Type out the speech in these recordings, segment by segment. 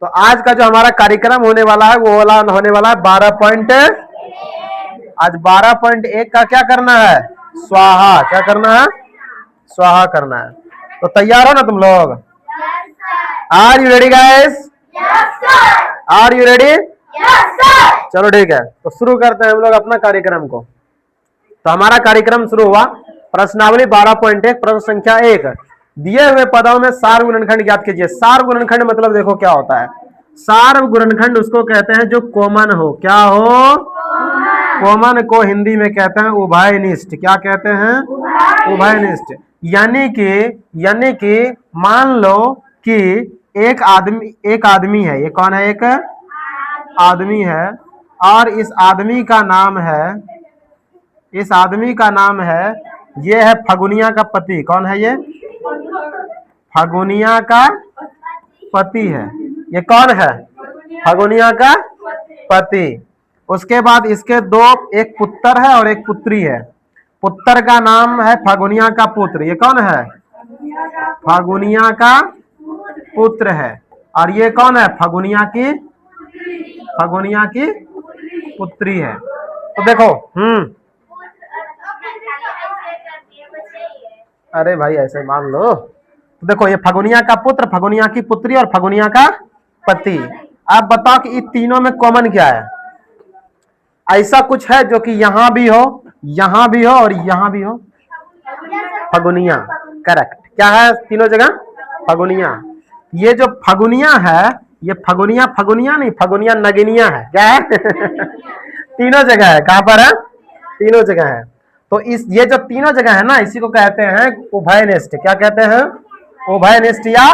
तो आज का जो हमारा कार्यक्रम होने वाला है वो होने वाला है 12 आज 12.1 का क्या करना है, स्वाहा। क्या करना है, स्वाहा करना है। तो तैयार हो ना तुम लोग? Are you ready guys? Are you ready? चलो ठीक है, तो शुरू करते हैं हम लोग अपना कार्यक्रम को। तो हमारा कार्यक्रम शुरू हुआ। प्रश्नावली 12.1 प्रश्न संख्या 1, दिए हुए पदों में सार्व गुणनखंड ज्ञात कीजिए। सार्व गुणनखंड मतलब देखो क्या होता है। सार्व गुणनखंड उसको कहते हैं जो कॉमन हो। क्या हो? कॉमन को हिंदी में कहते हैं उभयनिष्ठ। क्या कहते हैं? उभयनिष्ठ। यानी कि मान लो कि एक आदमी है। ये कौन है? एक आदमी है और इस आदमी का नाम है ये है फगुनिया का पति। कौन है ये? फगुनिया का पति है। ये कौन है? फगुनिया का पति। उसके बाद इसके दो, एक पुत्र है और एक पुत्री है। पुत्र का नाम है फगुनिया का पुत्र। ये कौन है? फगुनिया का पुत्र है। और ये कौन है? फगुनिया की पुत्री है। तो देखो अरे भाई ऐसे मान लो। तो देखो ये फगुनिया का पुत्र, फगुनिया की पुत्री और फगुनिया का पति। आप बताओ कि इन तीनों में कॉमन क्या है? ऐसा कुछ है जो कि यहां भी हो, यहां भी हो और यहां भी हो? फगुनिया। करेक्ट। क्या है तीनों जगह? फगुनिया। ये जो फगुनिया है ये फगुनिया नहीं, फगुनिया नगिनिया है। क्या है? तीनों जगह है। कहां पर है? तीनों जगह है। तो ये जो तीनों जगह है ना, इसी को कहते हैं उभयनिष्ठ। क्या कहते हैं? उभयनिष्ठ या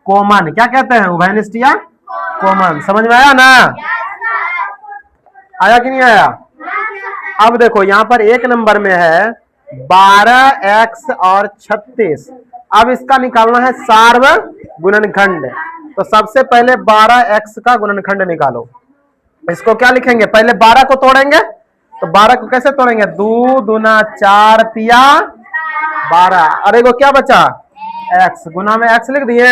कॉमन। क्या कहते हैं? उभयनिष्ठ या कॉमन। समझ में आया ना? आया कि नहीं आया? अब देखो यहाँ पर एक नंबर में है 12x और 36। अब इसका निकालना है सार्व गुणनखंड। तो सबसे पहले 12x का गुणनखंड निकालो। इसको क्या लिखेंगे? पहले 12 को तोड़ेंगे। तो 12 को कैसे तोड़ेंगे? 2 दूना 4 तिया 12। अरे वो क्या बचा? x। गुना में x लिख दिए।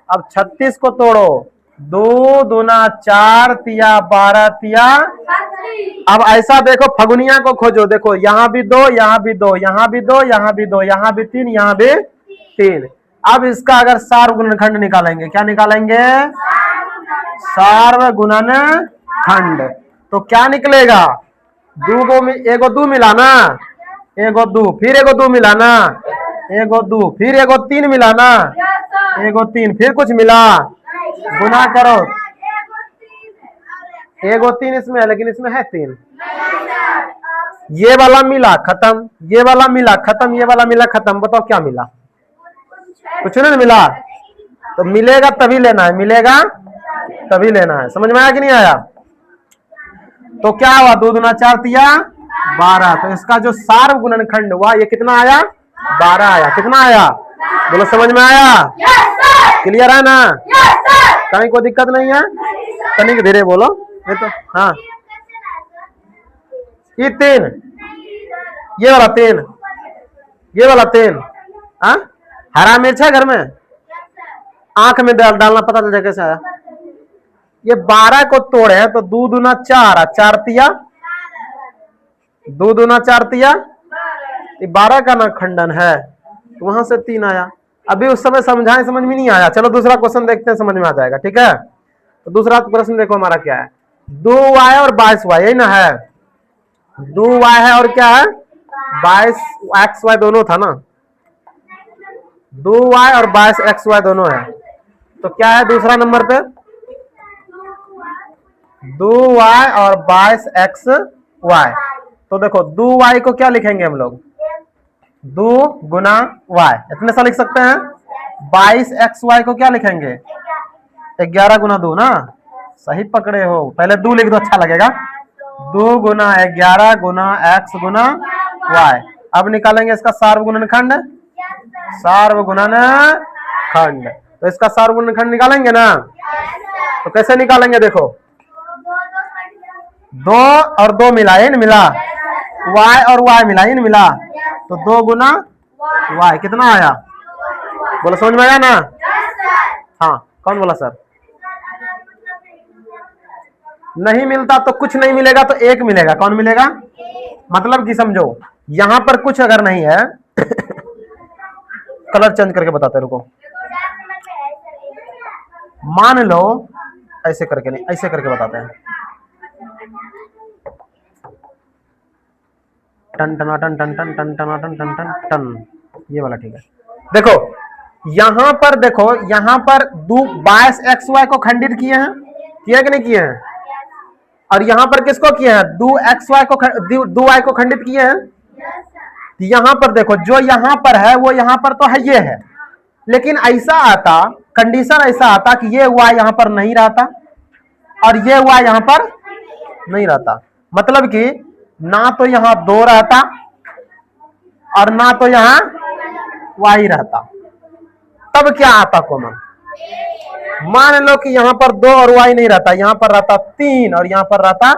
अब 36 को तोड़ो। 2 दूना 4 तिया 12 तिया। अब ऐसा देखो, फगुनिया को खोजो। देखो यहाँ भी 2, यहाँ भी 2, यहाँ भी 2, यहाँ भी 2, यहाँ भी 3, यहाँ भी 3। अब इसका अगर सार्व गुणनखंड निकालेंगे, क्या निकालेंगे? सार्व गुणनखंड। तो क्या निकलेगा? एगो 2 मिला ना, एगो 2, फिर एगो 2 मिला ना, एगो 2, फिर एगो 3 मिला ना, एगो 3, फिर कुछ मिला। गुना करो। एगो 3 इसमें है लेकिन इसमें है 3। ये वाला मिला खत्म, ये वाला मिला खत्म, ये वाला मिला खत्म। बताओ क्या मिला? कुछ नहीं मिला। तो मिलेगा तभी लेना है, मिलेगा तभी लेना है। समझ में आया कि नहीं आया? तो क्या हुआ? 2 दूना 4 तिया 12। तो इसका जो सार्व गुणनखंड हुआ ये कितना आया? 12 आया। कितना आया? बोलो समझ में आया? क्लियर है ना? कहीं कोई दिक्कत नहीं है? कहीं धीरे बोलो। ये तो हाँ, ये 3, ये वाला 3, ये वाला 3। हाँ, हरा मिर्च है घर में? आंख में डालना, पता चल जाए कैसे आया। ये 12 को तोड़े तो 2 दूना 4, 4 तिया 2 दूना 4 तिया। ये 12 का ना खंडन है, तो वहां से 3 आया। अभी उस समय समझाएं, समझ में नहीं आया। चलो दूसरा क्वेश्चन देखते हैं, समझ में आ जाएगा। ठीक है, तो दूसरा प्रश्न देखो हमारा क्या है। 2y और 22y, यही ना है? 2y है और क्या है? 22xy दोनों था ना। 2y और 22xy दोनों है। तो क्या है दूसरा नंबर पे? 2y और 22xy। तो देखो 2y को क्या लिखेंगे हम लोग? 2 गुना y, इतने सा लिख सकते हैं। 22xy को क्या लिखेंगे? 11 गुना 2 ना। सही पकड़े हो। पहले 2 लिख दो, अच्छा लगेगा। 2 गुना 11 गुना x गुना y। अब निकालेंगे इसका सार्व गुणनखंड। सार्व गुणनखंड। तो इसका सार्व गुणनखंड निकालेंगे ना। तो कैसे निकालेंगे? देखो 2 और 2 मिला, ये नहीं मिला। y और y मिला, ये नहीं मिला। तो 2 गुना y कितना आया? बोलो समझ में आया ना? हाँ, कौन बोला सर? नहीं मिलता तो कुछ नहीं मिलेगा तो एक मिलेगा। कौन मिलेगा? मतलब कि समझो यहां पर कुछ अगर नहीं है कलर चेंज करके बताते रुको। मान लो ऐसे करके नहीं, ऐसे करके बताते हैं। टन टना टन टन टन टन टना टन टन टन टन, ये वाला ठीक है। देखो यहां पर, देखो यहां पर 22 XY को खंडित किए हैं, किए कि नहीं किए हैं? और यहां पर किसको किए हैं? 2XY को 2Y को खंडित किए हैं। यहां पर देखो जो यहां पर है वो यहां पर तो है, ये है, लेकिन ऐसा आता, कंडीशन ऐसा आता कि ये Y यहां पर नहीं रहता और ये Y यहां पर नहीं रहता। मतलब कि ना तो यहां 2 रहता और ना तो यहां Y रहता। तब क्या आता कॉमन? मान लो कि यहां पर 2 और Y नहीं रहता, यहां पर रहता 3 और यहां पर रहता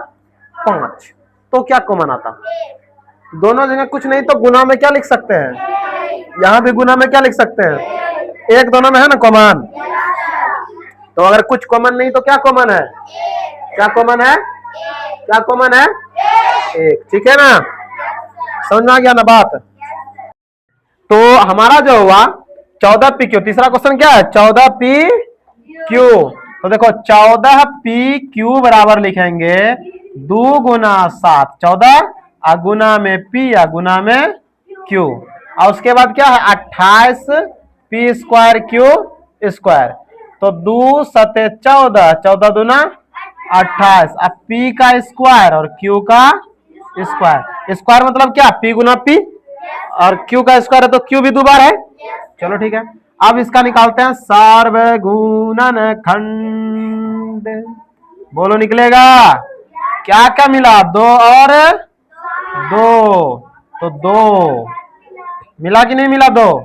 5, तो क्या कॉमन आता? दोनों जगह कुछ नहीं तो गुना में क्या लिख सकते हैं? यहां भी गुना में क्या लिख सकते हैं? एक दोनों में है ना कॉमन। तो अगर कुछ कॉमन नहीं तो क्या कॉमन है? क्या कॉमन है? क्या कॉमन है? एक। ठीक है ना, समझ में आ गया ना बात? तो हमारा जो हुआ 14PQ, तीसरा क्वेश्चन क्या है? 14PQ। तो देखो 14PQ बराबर लिखेंगे 2 गुना 7, 14 गुना में P या गुना में Q, और उसके बाद क्या है 28P स्क्वायर Q स्क्वायर। तो 2 सते 14, 14 दूना 28, अब P का स्क्वायर और Q का स्क्वायर। स्क्वायर मतलब क्या? P गुना P, और Q का स्क्वायर है तो Q भी 2 बार है। चलो ठीक है, अब इसका निकालते हैं सार्वगुणन खंड। बोलो निकलेगा क्या क्या मिला? 2 और 2, तो 2 मिला कि नहीं मिला? 2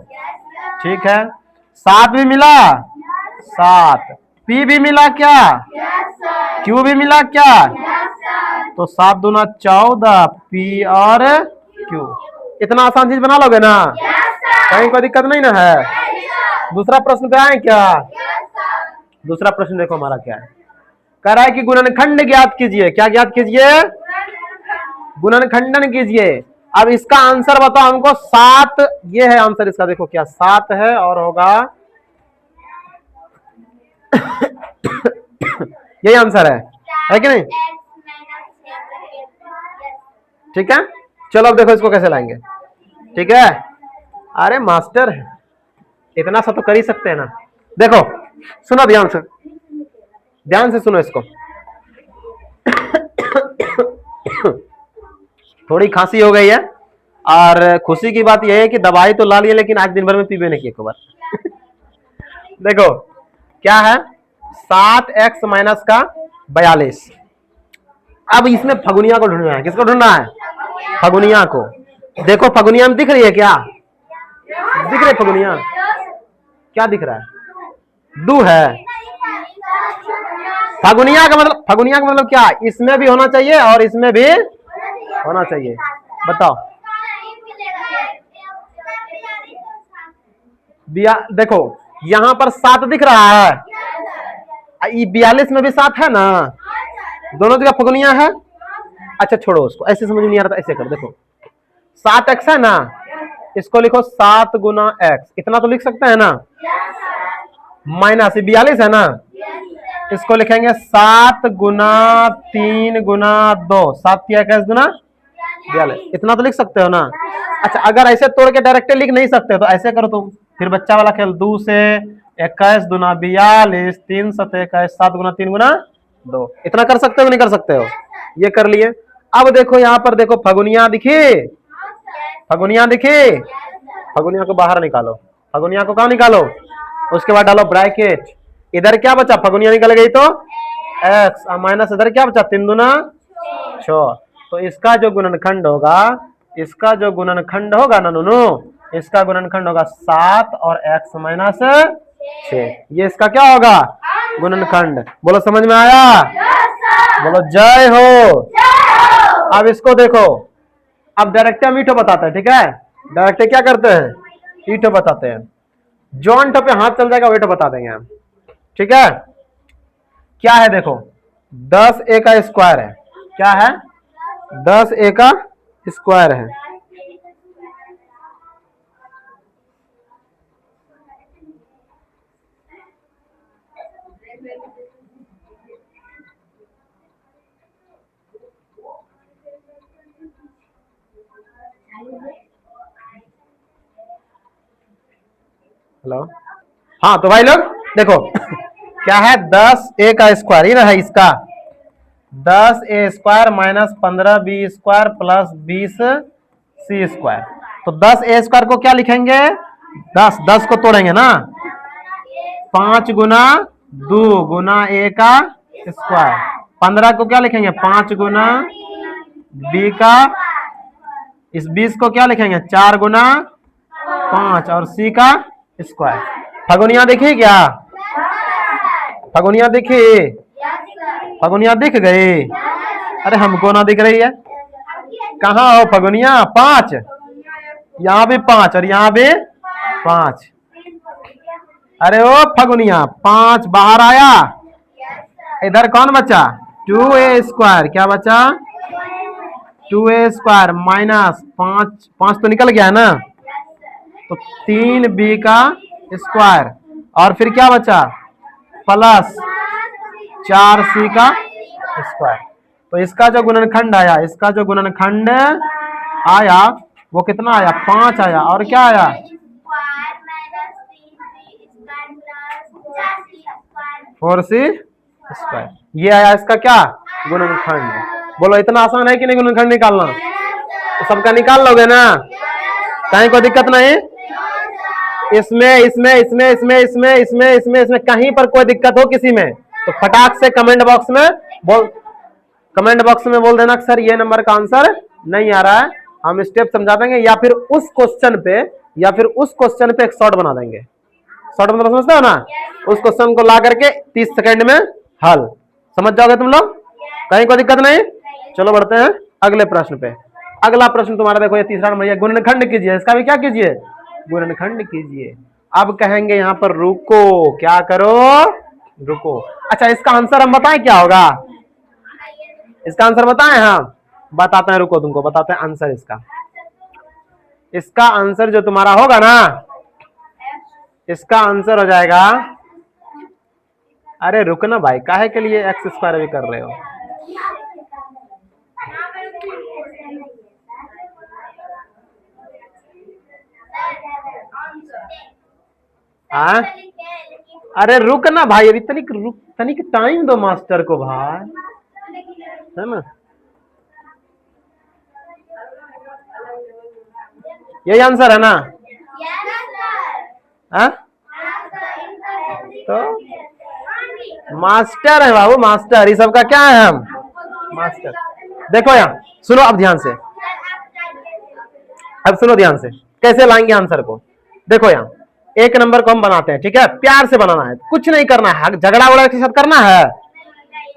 ठीक है। 7 भी मिला, 7 P भी मिला क्या? Q भी मिला क्या? तो 7 दूना 14 P और Q। इतना आसान चीज बना लोगे ना? कहीं कोई दिक्कत नहीं ना है? दूसरा प्रश्न पे आए क्या? दूसरा प्रश्न देखो हमारा क्या है, कह रहा है कि गुणनखंड ज्ञात कीजिए। क्या ज्ञात कीजिए? गुणनखंडन कीजिए। अब इसका आंसर बताओ हमको। 7 ये है आंसर इसका, देखो क्या 7 है और होगा यही आंसर है कि नहीं? ठीक है, चलो अब देखो इसको कैसे लाएंगे। ठीक है, अरे मास्टर इतना सा तो कर ही सकते हैं ना। देखो सुनो ध्यान से, ध्यान से सुनो इसको। थोड़ी खांसी हो गई है और खुशी की बात यह है कि दवाई तो ला लिए लेकिन आज दिन भर में पीबे नहीं किए एक बार। देखो क्या है 7x माइनस का 42। अब इसमें फगुनिया को ढूंढना है। किसको ढूंढना है? फगुनिया को। देखो फगुनिया में दिख रही है क्या? दिख रही है फगुनिया? क्या दिख रहा है? 2 है। फगुनिया का मतलब क्या? इसमें भी होना चाहिए और इसमें भी होना चाहिए। बताओ। देखो यहां पर 7 दिख रहा है, 42 में भी 7 है ना, दोनों जगह फगुनिया है। अच्छा छोड़ो उसको, ऐसे समझ नहीं आ रहा था, ऐसे कर। देखो 7x है ना, इसको लिखो 7 गुना x, इतना तो लिख सकते हैं ना। माइनस 42 है ना, इसको लिखेंगे 7 गुना 3 गुना 2, 7 या 21 गुना 42, इतना तो लिख सकते हो ना। अच्छा अगर ऐसे तोड़ के डायरेक्ट लिख नहीं सकते तो ऐसे करो तुम, फिर बच्चा वाला खेल। 2 से 21 दुना 42, 3 सत 21, 7 गुना 3 गुना 2, इतना कर सकते हो नहीं कर सकते हो? ये कर लिए। अब देखो यहाँ पर देखो फगुनिया दिखी, फगुनिया दिखी, फगुनिया को बाहर निकालो। फगुनिया को कहाँ निकालो? उसके बाद डालो ब्रैकेट। इधर क्या बचा? फगुनिया निकल गई तो x, माइनस इधर क्या बचा? 3 दुना 6। तो इसका जो गुणनखंड होगा, इसका जो गुणनखंड होगा ना नूनू, इसका गुणनखंड होगा 7 और x माइनस 6। ये इसका क्या होगा? गुणनखंड। बोलो समझ में आया? बोलो जय हो। अब इसको देखो, अब डायरेक्ट हम ईटो बताते हैं। ठीक है, डायरेक्ट क्या करते हैं? ईटो बताते हैं। जॉन टो पे हाथ चल जाएगा वेटो बता देंगे हम। ठीक है, क्या है देखो, 10a का स्क्वायर है। क्या है? 10a का स्क्वायर है। हेलो, हाँ तो भाई लोग देखो क्या है, 10a का स्क्वायर, ये ना है इसका 10a square minus 15b square plus 20c square. तो 10a स्क्वायर को क्या लिखेंगे? 10 को तोड़ेंगे ना, 5 गुना 2 गुना a का स्क्वायर। 15 को क्या लिखेंगे? 5 गुना b का, इस 20 को क्या लिखेंगे? 4 गुना 5 और c का स्क्वायर। फगुनिया देखी क्या? फगुनिया दिखी? फगुनिया दिख गई? अरे हमको ना दिख रही है। कहाँ हो फगुनिया? 5, यहाँ भी 5 और यहाँ भी 5। अरे ओ फगुनिया, 5 बाहर आया, इधर कौन बचा? 2a square. क्या बचा? 2a स्क्वायर माइनस 5 तो निकल गया है ना, तो 3b का स्क्वायर और फिर क्या बचा? प्लस 4c का स्क्वायर। तो इसका जो गुणनखंड आया, इसका जो गुणनखंड आया वो कितना आया? 5 आया। और क्या आया? 4c square. ये आया इसका क्या? गुणनखंड। बोलो इतना आसान है कि नहीं गुणनखंड निकालना? तो सबका निकाल लोगे ना? कहीं कोई दिक्कत नहीं? इसमें इसमें इसमें इसमें इसमें इसमें इसमें इसमें कहीं पर कोई दिक्कत हो किसी में तो फटाक से कमेंट बॉक्स में बोल देना सर ये नंबर का आंसर नहीं आ रहा है, हम स्टेप समझा देंगे, या फिर उस क्वेश्चन पे एक शॉर्ट बना देंगे। शॉर्ट मतलब समझते हो ना? उस क्वेश्चन को ला करके 30 सेकंड में हल, समझ जाओगे तुम लोग, कहीं कोई दिक्कत नहीं। चलो बढ़ते हैं अगले प्रश्न पे। अगला प्रश्न तुम्हारा देखो, ये तीसरा नंबर, ये गुणनखंड कीजिए, इसका भी क्या कीजिए? गुणनखंड कीजिए। अब कहेंगे यहाँ पर रुको, क्या करो? रुको। अच्छा इसका आंसर हम बताएं क्या होगा? इसका आंसर बताएं? हम बताते हैं, रुको तुमको बताते हैं आंसर इसका। इसका आंसर जो तुम्हारा होगा ना, इसका आंसर हो जाएगा, अरे रुकना भाई, काहे के लिए एक्स स्क्वायर भी कर रहे हो? हाँ अरे रुक ना भाई, अभी तनिक टाइम दो मास्टर को भाई, है ना? यही आंसर है ना? हाँ तो मास्टर है बाबू, मास्टर, ये सबका क्या है? हम मास्टर। देखो यहाँ सुनो अब ध्यान से, अब सुनो ध्यान से कैसे लाएंगे आंसर को। देखो यहाँ एक नंबर को हम बनाते हैं, ठीक है? प्यार से बनाना है, कुछ नहीं करना है, झगड़ा वगड़ा के साथ करना है,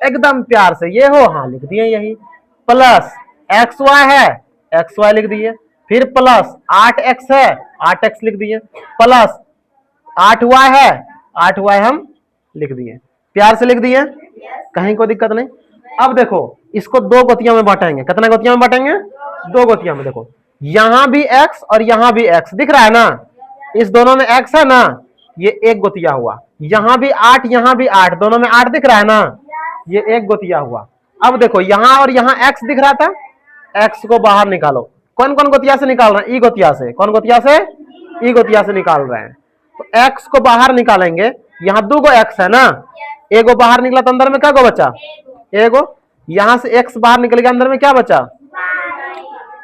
एकदम प्यार से। ये हो, हाँ लिख दिए यही, प्लस एक्स वाई है, एक्स वाई लिख दिए, फिर प्लस 8x है, 8x लिख दिए, प्लस 8y है, 8y हम लिख दिए, प्यार से लिख दिए, कहीं कोई दिक्कत नहीं। अब देखो इसको 2 गोतियों में बांटेंगे। कितना गोतियों में बांटेंगे? 2 गोतियों में। देखो यहां भी x और यहां भी x दिख रहा है ना, इस दोनों में x है ना, ये 1 गोतिया हुआ। यहां भी 8 यहां भी 8, दोनों में 8 दिख रहा है ना, ये 1 गोतिया हुआ। अब देखो यहां और यहां x दिख रहा था, x को बाहर निकालो। कौन कौन गोतिया से निकाल रहे हैं? ई गोतिया से। कौन गोतिया से? ई गोतिया से निकाल रहे हैं। तो x को बाहर निकालेंगे, यहाँ 2 गो x है ना, एगो बाहर निकला तो अंदर में क्या गो बचा? एगो। यहां से x बाहर निकल गया, अंदर में क्या बचा?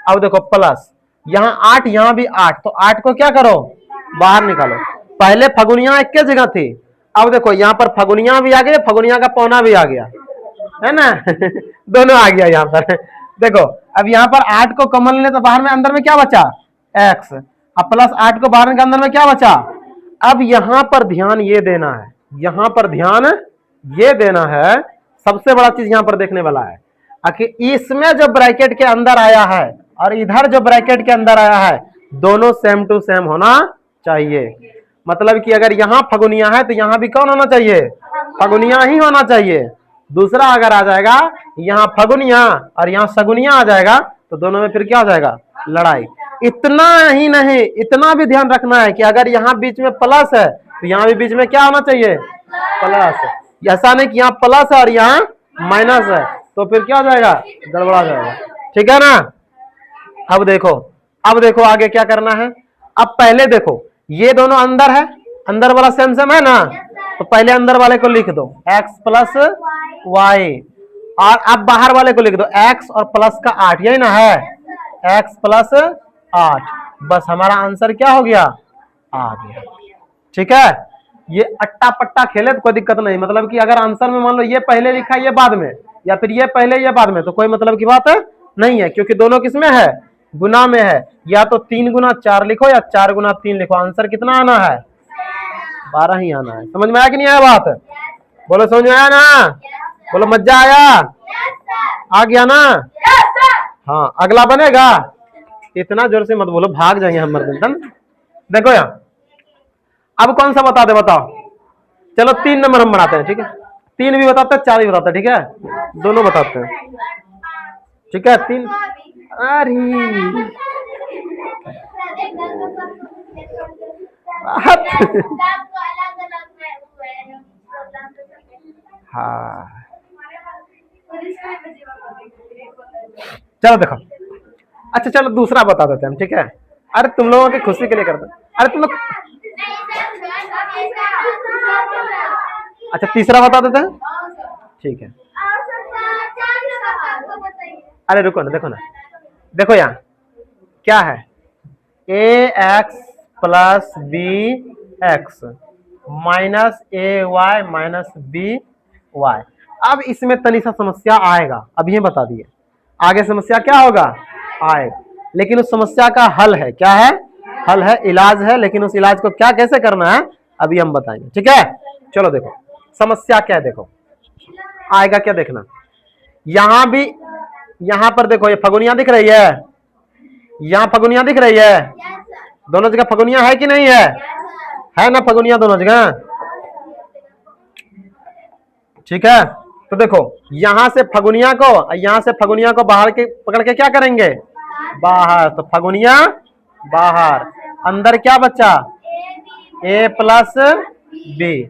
अब देखो प्लस यहाँ 8 यहाँ भी 8, तो 8 को क्या करो? बाहर निकालो। पहले फगुनिया एक के जगह थी, अब देखो यहाँ पर फगुनिया भी आ गया, फगुनिया का पौना भी आ गया, है ना? दोनों आ गया यहाँ पर। देखो अब यहाँ पर 8 को कॉमन ले तो बाहर में अंदर में क्या बचा? x। अब प्लस 8 को बाहर के अंदर में क्या बचा? अब यहाँ पर ध्यान ये देना है, यहाँ पर ध्यान ये देना है, सबसे बड़ा चीज यहाँ पर देखने वाला है कि इसमें जो ब्रैकेट के अंदर आया है और इधर जो ब्रैकेट के अंदर आया है, दोनों सेम टू सेम होना चाहिए। मतलब कि अगर यहाँ फगुनिया है तो यहाँ भी कौन होना चाहिए? फगुनिया ही होना चाहिए। दूसरा अगर आ जाएगा यहाँ फगुनिया और यहाँ सगुनिया आ जाएगा तो दोनों में फिर क्या हो जाएगा, लड़ाई। इतना ही नहीं, इतना भी ध्यान रखना है कि अगर यहाँ बीच में प्लस है तो यहाँ भी बीच में क्या होना चाहिए, प्लस। ऐसा नहीं कि यहाँ प्लस है और यहाँ माइनस है, तो फिर क्या हो जाएगा, गड़बड़ा जाएगा। ठीक है ना। अब देखो आगे क्या करना है। अब पहले देखो ये दोनों अंदर है, अंदर वाला सेम सेम है ना, तो पहले अंदर वाले को लिख दो x प्लस वाई, और अब बाहर वाले को लिख दो x और प्लस का 8, यही ना है, x प्लस 8। बस हमारा आंसर क्या हो गया, आ गया। ठीक है, ये अट्टा पट्टा खेले तो कोई दिक्कत नहीं, मतलब कि अगर आंसर में मान लो ये पहले लिखा ये बाद में, या फिर ये पहले ये बाद में, तो कोई मतलब की बात नहीं है, क्योंकि दोनों किसमें है, गुना में है। या तो 3 गुना 4 लिखो या 4 गुना 3 लिखो, आंसर कितना आना है, 12 ही आना है। समझ में आया कि नहीं आया बात, बोलो समझ में आया ना, बोलो मजा आया, आ गया ना। हाँ अगला बनेगा, इतना जोर से मत बोलो, भाग जाएंगे हम मर्दन। देखो यहाँ अब कौन सा बता दे, बताओ। चलो 3 नंबर हम बनाते हैं, ठीक है, 3 भी बताते हैं 4 भी बताते हैं, ठीक है, दोनों बताते हैं। ठीक है 3, अरे हाँ चलो देखो, अच्छा चलो दूसरा बता देते हैं, ठीक है। अरे तुम लोगों की खुशी के लिए करते हैं, अरे तुम लोग, अच्छा तीसरा बता देते हैं, ठीक है। अरे रुको ना, देखो ना, देखो यहाँ क्या है, ax plus b x minus a y minus b y. अब इसमें तनी सा समस्या आएगा, अब ये बता दिए, आगे समस्या क्या होगा, आएगा, लेकिन उस समस्या का हल है, क्या है, हल है, इलाज है, लेकिन उस इलाज को क्या कैसे करना है अभी हम बताएंगे। ठीक है, चलो देखो समस्या क्या है, देखो आएगा क्या, देखना। यहां भी, यहां पर देखो ये फगुनिया दिख रही है, यहां फगुनिया दिख रही है, दोनों जगह फगुनिया है कि नहीं है ना, फगुनिया दोनों जगह। ठीक है, तो देखो यहां से फगुनिया को, यहां से फगुनिया को बाहर के पकड़ के क्या करेंगे, बाहर, तो फगुनिया बाहर, अंदर क्या बचा, ए प्लस बी।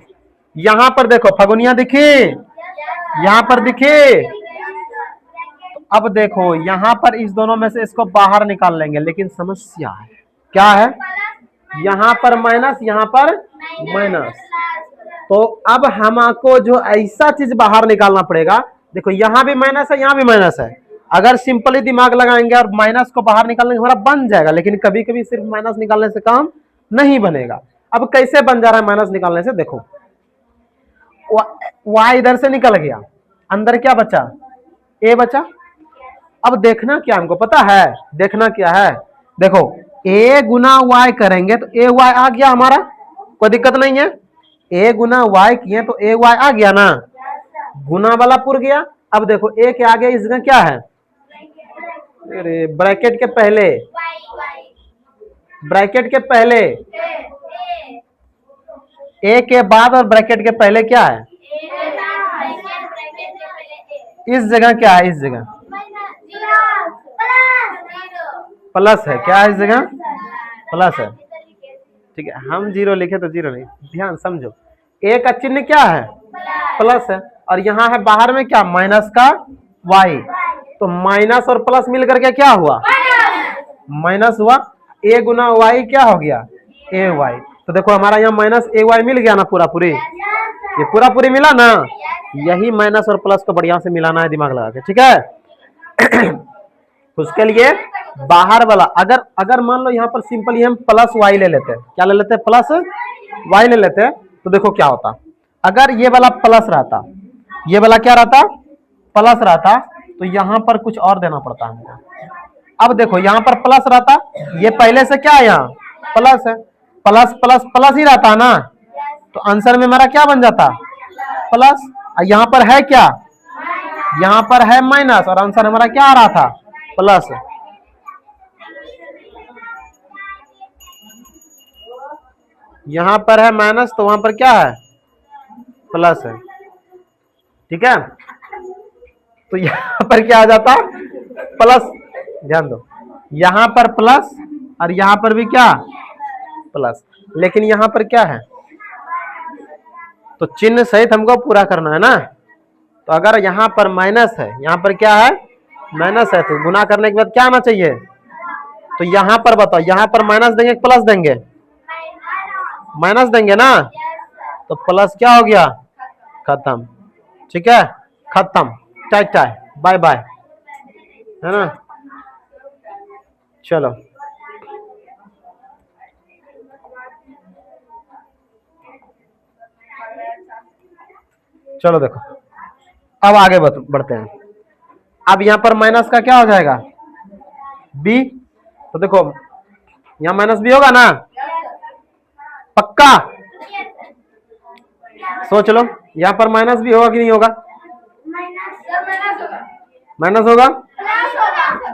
यहां पर देखो फगुनिया दिखी, यहां पर दिखी, तो अब देखो यहां पर इस दोनों में से इसको बाहर निकाल लेंगे, लेकिन समस्या है, क्या है, यहां पर माइनस, यहां पर माइनस, तो अब हमको जो ऐसा चीज बाहर निकालना पड़ेगा, देखो यहां भी माइनस है, यहां भी माइनस है, अगर सिंपली दिमाग लगाएंगे और माइनस को बाहर निकालने हमारा बन जाएगा, लेकिन कभी कभी सिर्फ माइनस निकालने से काम नहीं बनेगा। अब कैसे बन जा रहा है माइनस निकालने से, देखो y इधर से निकल गया, अंदर क्या बचा, a बचा। अब देखना क्या, हमको पता है, देखना क्या है, देखो a गुना y करेंगे तो a y आ गया हमारा, कोई दिक्कत नहीं है, a गुना y किए तो a y आ गया ना, गुना वाला पुर गया। अब देखो a के आगे इसका क्या है, अरे ब्रैकेट के पहले, ब्रैकेट के पहले, a के बाद और ब्रैकेट के पहले क्या है, इस जगह क्या है, इस जगह प्लस है, क्या है इस जगह, प्लस है। ठीक है, हम 0 लिखे तो 0 नहीं, ध्यान समझो, a का चिन्ह क्या है, प्लस है, और यहाँ है बाहर में क्या, माइनस का y, तो माइनस और प्लस मिल करके क्या हुआ, माइनस हुआ, a गुना y क्या हो गया, ए वाई। तो देखो हमारा यहाँ माइनस ए वाई मिल गया ना, पूरा पूरी, ये पूरा पूरी मिला ना, यही माइनस और प्लस को बढ़िया से मिलाना है दिमाग लगा के। ठीक है उसके लिए बाहर वाला, अगर मान लो यहाँ पर सिंपल हम प्लस वाई ले लेते हैं, क्या ले लेते हैं, प्लस वाई ले लेते हैं, तो देखो क्या होता, अगर ये वाला प्लस रहता, ये वाला क्या रहता, प्लस रहता, तो यहाँ पर कुछ और देना पड़ता हमको। अब देखो यहाँ पर प्लस रहता, ये पहले से क्या है, यहाँ प्लस है, प्लस प्लस प्लस ही रहता ना, तो आंसर में हमारा क्या बन जाता, प्लस। यहाँ पर है क्या, यहाँ पर है माइनस, और आंसर हमारा क्या आ रहा था, प्लस। यहाँ पर है माइनस, तो वहां पर क्या है, प्लस है। ठीक है, तो यहाँ पर क्या आ जाता, प्लस। ध्यान दो, यहाँ पर प्लस और यहाँ पर भी क्या, प्लस। लेकिन यहाँ पर क्या है, तो चिन्ह सहित हमको पूरा करना है ना। तो अगर यहाँ पर माइनस है, यहाँ पर क्या है, माइनस है, तो गुना करने के बाद क्या आना चाहिए। तो यहाँ पर बताओ, यहाँ पर माइनस देंगे प्लस देंगे, माइनस देंगे ना, तो प्लस क्या हो गया, खत्म। ठीक है, खत्म, टाइ टाइ, बाय बाय, है ना। चलो चलो देखो, अब आगे बढ़ते हैं। अब यहाँ पर माइनस का क्या हो जाएगा, बी। तो देखो यहाँ माइनस बी होगा ना, पक्का सोच लो, यहाँ पर माइनस भी होगा कि नहीं होगा, माइनस होगा,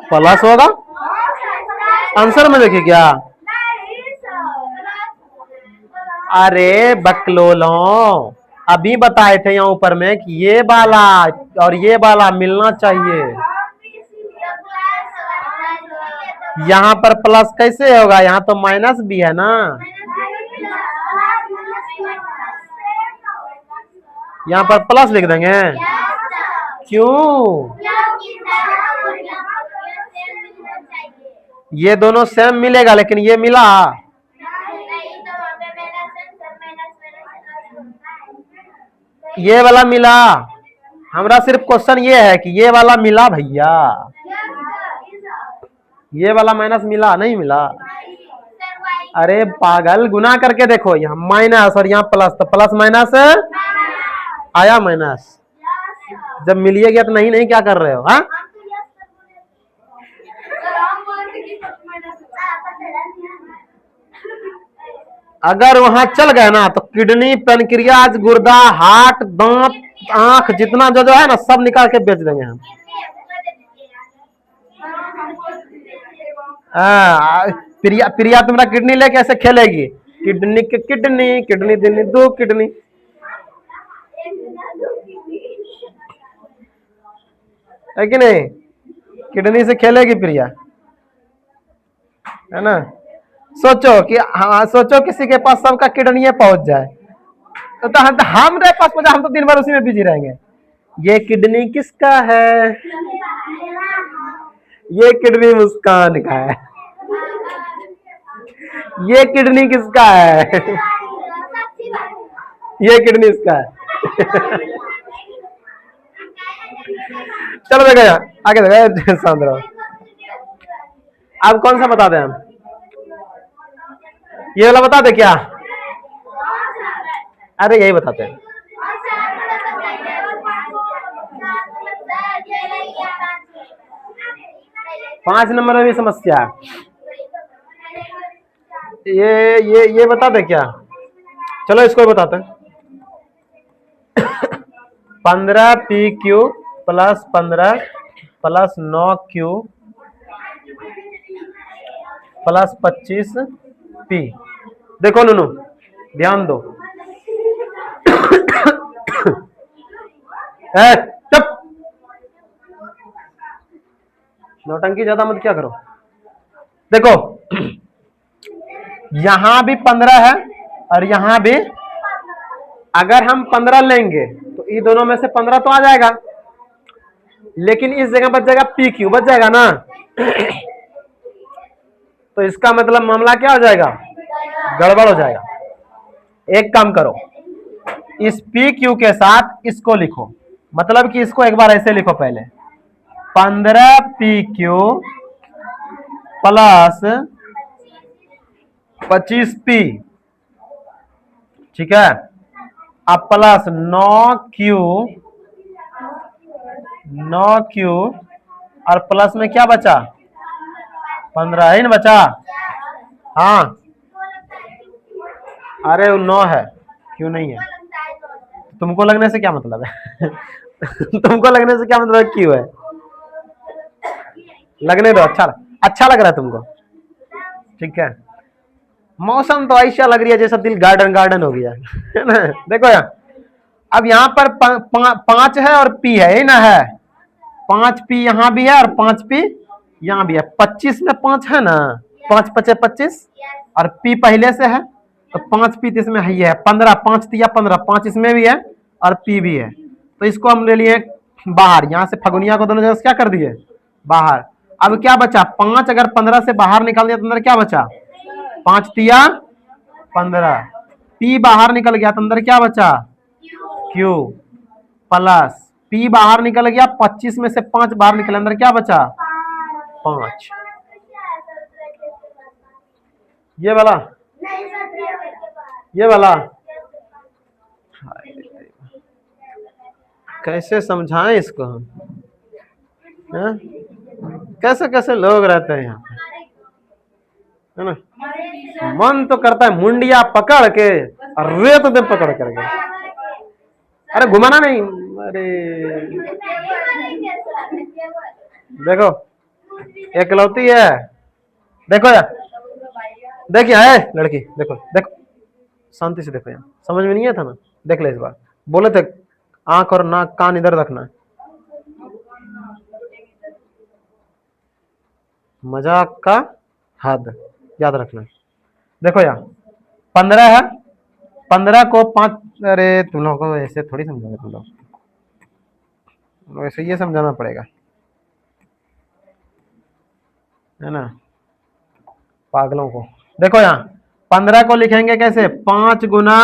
प्लस होगा। आंसर में देखिए क्या, अरे बकलोलो, अभी बताए थे यहाँ ऊपर में कि ये वाला और ये वाला मिलना चाहिए। यहाँ पर प्लस कैसे होगा, यहाँ तो माइनस भी है ना, यहाँ पर प्लस लिख देंगे। क्यों, ये दोनों सेम मिलेगा, लेकिन ये मिला, ये वाला मिला। हमारा सिर्फ क्वेश्चन ये है कि ये वाला मिला भैया, ये वाला माइनस मिला नहीं मिला। अरे पागल, गुना करके देखो, यहाँ माइनस और यहाँ प्लस, तो प्लस माइनस आया माइनस। जब मिलिए गया तो नहीं नहीं क्या कर रहे हो, हाँ। अगर वहां चल गए ना तो किडनी, पेनक्रियाज, गुर्दा, हार्ट, दांत, आंख, जितना जो जो है ना सब निकाल के बेच देंगे हम। प्रिया प्रिया तुम्हारा किडनी लेके ऐसे खेलेगी, किडनी के किडनी, किडनी दिनी दो किडनी। है कि नहीं, किडनी से खेलेगी प्रिया, है ना। सोचो कि हाँ, सोचो किसी के पास सबका किडनी पहुंच जाए, तो हमारे पास पहुंचा, हम तो दिन भर उसी में बिजी रहेंगे। ये किडनी किसका है, ये किडनी मुस्कान का है, ये किडनी किसका है, ये किडनी इसका है। चलो देखो आगे देखो, शांत रहो। अब कौन सा बता दें हम, ये वाला बता दे क्या, अरे यही बताते हैं। पांच नंबर में भी समस्या, ये बता दे क्या, चलो इसको बताते हैं। 15PQ plus 15 plus 9Q plus 25P। देखो नूनू ध्यान दो, चुप, नौटंकी ज्यादा मत क्या करो। देखो यहां भी 15 है और यहां भी, अगर हम 15 लेंगे तो ये दोनों में से 15 तो आ जाएगा, लेकिन इस जगह बच जाएगा PQ, बच जाएगा ना। तो इसका मतलब मामला क्या हो जाएगा, गड़बड़ हो जाएगा। एक काम करो, इस PQ के साथ इसको लिखो, मतलब कि इसको एक बार ऐसे लिखो पहले, 15PQ प्लस 25P, ठीक है। अब प्लस 9Q और प्लस में क्या बचा, 15 ही ना बचा, हाँ। अरे 9 है, क्यों नहीं है, तुमको लगने से क्या मतलब है। तुमको लगने से क्या मतलब, क्यों है, लगने दो, अच्छा लग रहा है तुमको, ठीक है। मौसम तो ऐसा लग रही है जैसा दिल गार्डन गार्डन हो गया, है ना। देखो यार, अब यहाँ पर 5 है और P है, ही ना है, 5p यहाँ भी है और 5p यहाँ भी है। 25 में 5 है ना, 5 5 25 और p पहले से है तो 5p तो इसमें है 15, 5 तिया 15, 5 इसमें भी है और p भी है। तो इसको हम ले लिए बाहर, यहाँ से फगुनिया को दोनों जगह से क्या कर दिए बाहर। अब क्या बचा 5, अगर 15 से बाहर निकाल दिया तो अंदर क्या बचा 5 तिया 15, p बाहर निकल गया तो अंदर क्या बचा q प्लस p बाहर निकल गया, 25 में से 5 बाहर निकला, अंदर क्या बचा 5। ये वाला कैसे समझाएं इसको हम, है? कैसे कैसे लोग रहते हैं यहाँ है ना। मन तो करता है मुंडिया पकड़ के और रेत दे पकड़ करके, अरे घुमाना नहीं, अरे देखो एकलौती है, देखो यार, देखिए है लड़की, देखो देखो शांति से देखो, यहाँ समझ में नहीं आया था ना, देख ले इस बार। बोले थे आंख और नाक कान इधर रखना है, मजाक का हद याद रखना है। देखो यहाँ 15 है, 15 को 5, अरे तुम लोगों को ऐसे थोड़ी समझाओगे, तुम लोग ऐसे ये समझाना पड़ेगा है ना पागलों को। देखो यहाँ 15 को लिखेंगे कैसे 5 गुना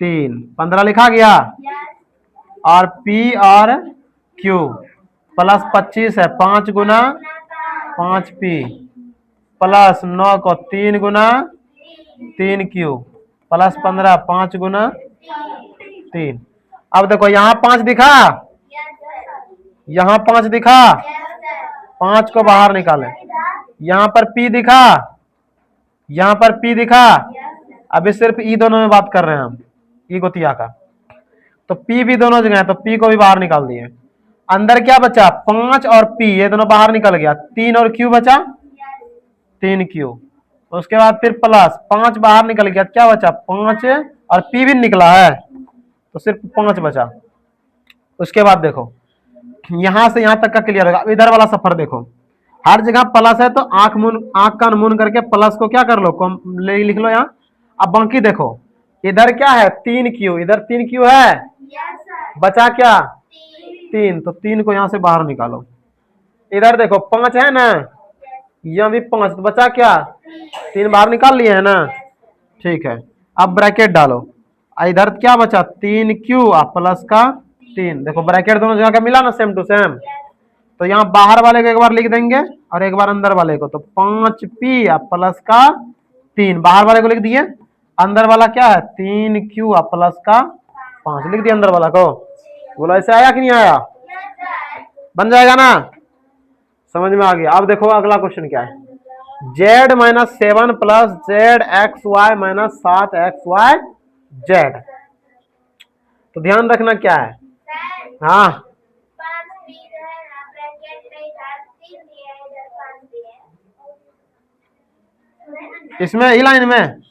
3, 15 लिखा गया और p और q प्लस 25 है 5 गुना 5p प्लस 9 को 3 गुना 3q प्लस 15 5 गुना 3। अब देखो यहाँ 5 दिखा, यहाँ 5 दिखा, 5 को बाहर निकाले, यहाँ पर p दिखा, यहाँ पर p दिखा। अभी सिर्फ ई दोनों में बात कर रहे हैं हम, ई गोतिया का, तो p भी दोनों जगह है तो p को भी बाहर निकाल दिए। अंदर क्या बचा 5 और p, ये दोनों बाहर निकल गया, 3 और q बचा 3q। उसके बाद फिर प्लस 5 बाहर निकल गया, क्या बचा 5 और p भी निकला है तो सिर्फ 5 बचा। उसके बाद देखो यहां से यहां तक का क्लियर होगा। इधर वाला सफर देखो, हर जगह प्लस है तो आंख कान मून करके प्लस को क्या कर लो लिख लो यहाँ। अब बाकी देखो इधर क्या है 3q, इधर 3q है, बचा क्या 3, तो 3 को यहां से बाहर निकालो। इधर देखो 5 है ना, यहाँ भी 5, तो बचा क्या 3 बाहर निकाल लिए है ना, ठीक है। अब ब्रैकेट डालो, इधर क्या बचा 3q प्लस का 3, देखो ब्रैकेट दोनों जगह का मिला ना सेम टू सेम, तो यहाँ बाहर वाले को एक बार लिख देंगे और एक बार अंदर वाले को, तो 5p प्लस का 3 बाहर वाले को लिख दिए, अंदर वाला क्या है 3q प्लस का 5 लिख दिया अंदर वाला को। बोला ऐसे आया कि नहीं आया, बन जाएगा ना, समझ में आ गया। अब देखो अगला क्वेश्चन क्या है, z minus 7 plus z x y minus 7xy z। तो ध्यान रखना क्या है, हाँ इसमें ही लाइन में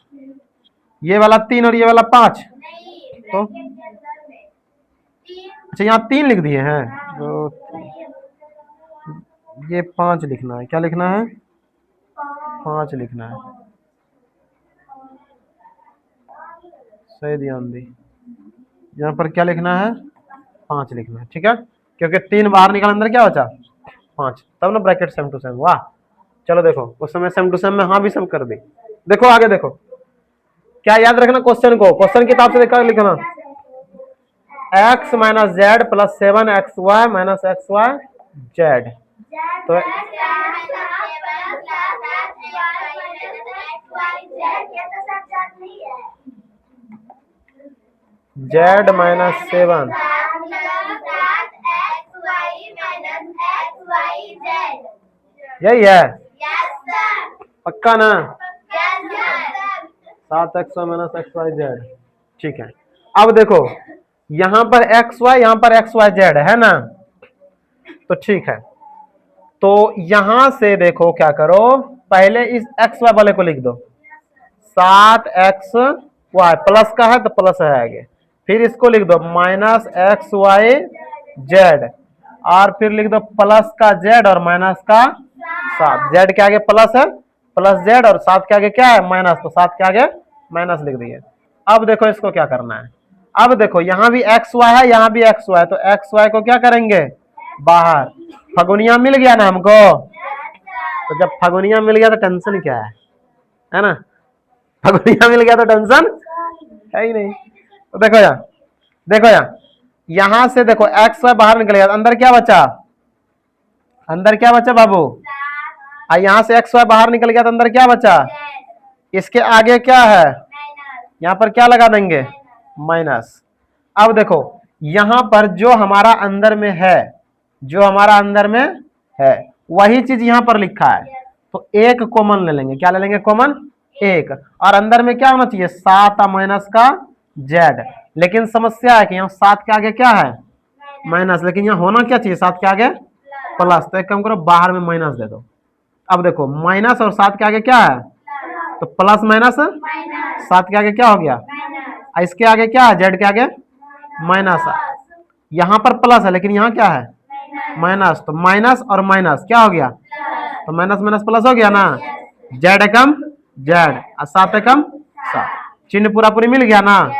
ये वाला 3 और ये वाला 5, तो अच्छा यहाँ 3 लिख दिए हैं, तो ये 5 लिखना है, क्या लिखना है 5 लिखना है, सही ध्यान दी, यहाँ पर क्या लिखना है 5 लिखना है, ठीक है, क्योंकि 3 बाहर निकाल अंदर क्या बचा 5, तब ना ब्रैकेट सेम टू सेम। वाह चलो देखो उस समय सेम टू सेम में हाँ भी सम कर दी। देखो आगे देखो, क्या याद रखना क्वेश्चन को, क्वेश्चन किताब से देखकर लिखना, x minus Z plus 7xy minus xy Z. तो z माइनस 7 यही है, पक्का ना, 7xy माइनस xyz, ठीक है। अब देखो यहाँ पर xy, यहाँ पर xyz है ना, तो ठीक है, तो यहां से देखो क्या करो, पहले इस xy वाले को लिख दो 7xy, प्लस का है तो प्लस है आगे, फिर इसको लिख दो माइनस एक्स वाई जेड, और फिर लिख दो प्लस का जेड और माइनस का 7। जेड के आगे प्लस है, प्लस जेड, और 7 के आगे क्या है माइनस, तो 7 के आगे माइनस लिख दिए। अब देखो इसको क्या करना है। अब देखो यहाँ भी एक्स वाई है, यहाँ भी एक्स वाई, तो एक्स वाई को क्या करेंगे बाहर। फगुनिया मिल गया ना हमको, तो जब फगुनिया मिल गया तो टेंशन क्या है ना। फगुनिया मिल गया तो टेंशन है ही नहीं। तो देखो यहाँ, देखो यहाँ से देखो एक्स वाई बाहर निकल गया, अंदर क्या बचा, अंदर क्या बचा बाबू, यहाँ से एक्स वाई बाहर निकल गया तो अंदर क्या बचा, इसके आगे क्या है, यहाँ पर क्या लगा देंगे माइनस। अब देखो यहाँ पर जो हमारा अंदर में है, जो हमारा अंदर में है वही चीज यहाँ पर लिखा है, तो एक कॉमन ले लेंगे। क्या ले लेंगे कॉमन, एक, और अंदर में क्या होना चाहिए 7 माइनस का जेड। लेकिन समस्या है कि यहाँ 7 के आगे क्या है माइनस, लेकिन यहाँ होना क्या चाहिए 7 के आगे प्लस, तो एक काम करो बाहर में माइनस दे दो। अब देखो माइनस और 7 के आगे क्या है, तो प्लस माइनस, 7 के आगे क्या हो गया, इसके आगे क्या है जेड के आगे माइनस, यहाँ पर प्लस है लेकिन यहाँ क्या है माइनस, तो माइनस और माइनस क्या हो गया, तो माइनस माइनस प्लस हो गया ना, जेड एकम जेड और 7 एकम 7, चिन्ह पूरा पूरी मिल गया ना।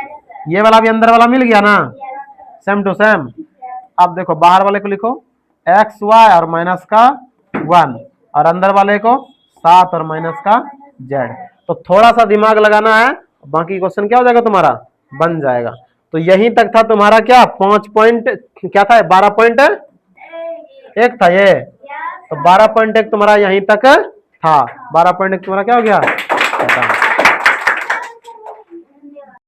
ये वाला भी अंदर वाला मिल गया ना, सेम टू सेम। अब देखो बाहर वाले को लिखो एक्स वाई और माइनस का 1, और अंदर वाले को 7 और माइनस का जेड। तो थोड़ा सा दिमाग लगाना है, बाकी क्वेश्चन क्या हो जाएगा तुम्हारा बन जाएगा। तो यहीं तक था तुम्हारा क्या 5 पॉइंट, क्या था 12.1 था ये, तो 12.1 तुम्हारा यहीं तक था। 12.1 तुम्हारा क्या हो गया।